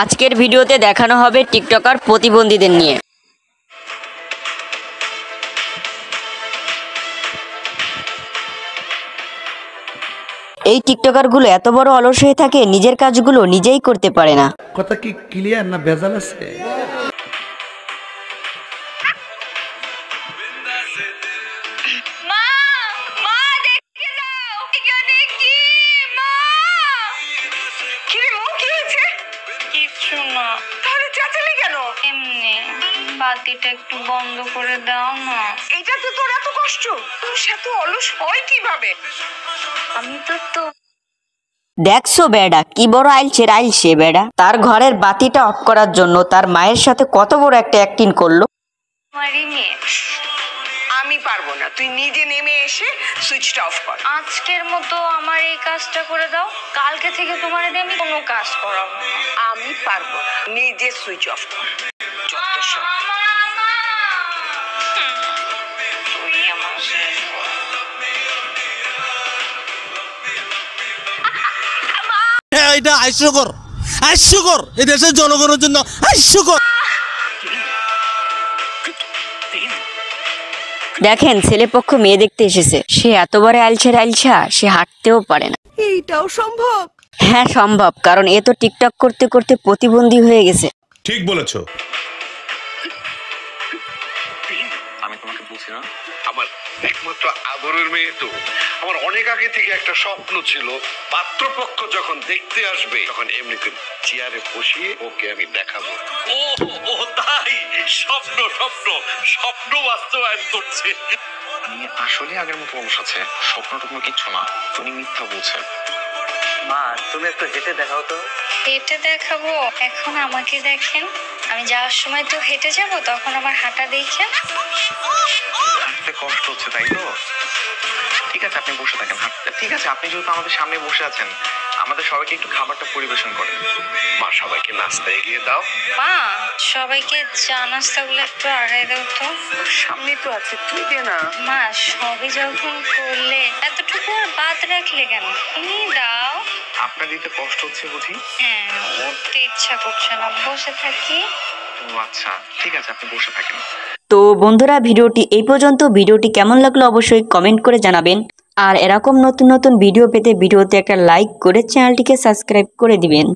আজকের ভিডিওতে দেখানো হবে টিকটকার প্রতিবন্ধীদের নিয়ে। এই টিকটকারগুলো এত বড় অলস হয়ে থাকে, নিজের কাজগুলো নিজেই করতে পারে না। কথা কি ক্লিয়ার না ভেজাল আছে? বাতিটা একটু বন্ধ করে দাও না। এইটাতে তোর এত কষ্ট? সে তো অলস হয় কিভাবে? আমি তো দেখছো বেডা কি বড় আইলছে বেডা। তার ঘরের বাতিটা অফ করার জন্য তার মায়ের সাথে কত বড় একটা অ্যাক্টিং করলো। আমি পারবো না, তুই নিজে নেমে এসে সুইচটা অফ কর। আজকের মতো আমার এই কাজটা করে দাও, কালকে থেকে তোমার দিয়ে আমি কোনো কাজ করাবো না। আমি পারবো না, নিজে সুইচ অফ কর। এটা হাস্যকর এই দেশের জনগণের জন্য হাস্যকর। দেখেন ছেলেপক্ষ মেয়ে দেখতে এসেছে, সে এত বড় আইলছা সে হাঁটতেও পারে না। এইটাও সম্ভব? হ্যাঁ সম্ভব, কারণ এ তো টিকটক করতে করতে প্রতিবন্ধী হয়ে গেছে। ঠিক বলেছো। আমি তোমাকে বলছি না, আমার একমাত্র আদরের মেয়ে তো। আমার অনেক আগে থেকে একটা স্বপ্ন ছিল, পাত্রপক্ষ যখন দেখতে আসবে তখন এমনি করে চেয়ারে বসিয়ে ওকে আমি দেখাবো। ও তাই, স্বপ্ন স্বপ্ন স্বপ্ন বাস্তবায়ন করছে। আমি আসলে আগের মতো অলস আছে, স্বপ্ন টপ্ন কিচ্ছু না, তুমি মিথ্যা বলছে। মা তুমি একটু হেঁটে দেখাও তো। হেঁটে দেখাবো? এখন আমাকে দেখেন, আমি যাওয়ার সময় তো হেঁটে যাব, তখন আমার হাঁটা দেখেন। হাঁটতে কষ্ট হচ্ছে তাই তো? ঠিক আছে আপনি বসে থাকেন, হাঁটতে। ঠিক আছে, আপনি যেহেতু আমাদের সামনে বসে আছেন, আমাদের সবাইকে একটু খাবারটা পরিবেশন করেন। মা সবাইকে নাস্তা এগিয়ে দাও। মা সবাইকে চা নাস্তাগুলো একটু আগায় দাও তো। সামনে তো আছে, তুই দে না। মা সবই যখন করলে এতটুকু আর বাদ রাখলে কেন? তুমি দাও। আপনার দিতে কষ্ট হচ্ছে বুঝি? হ্যাঁ, উঠতে ইচ্ছা করছে না, বসে থাকি। ও আচ্ছা, ঠিক আছে আপনি বসে থাকেন। তো বন্ধুরা, ভিডিওটি এই পর্যন্ত। ভিডিওটি কেমন লাগলো অবশ্যই কমেন্ট করে জানাবেন। আর এরকম নতুন নতুন ভিডিও পেতে ভিডিওতে একটা লাইক করে চ্যানেলটিকে সাবস্ক্রাইব করে দিবেন।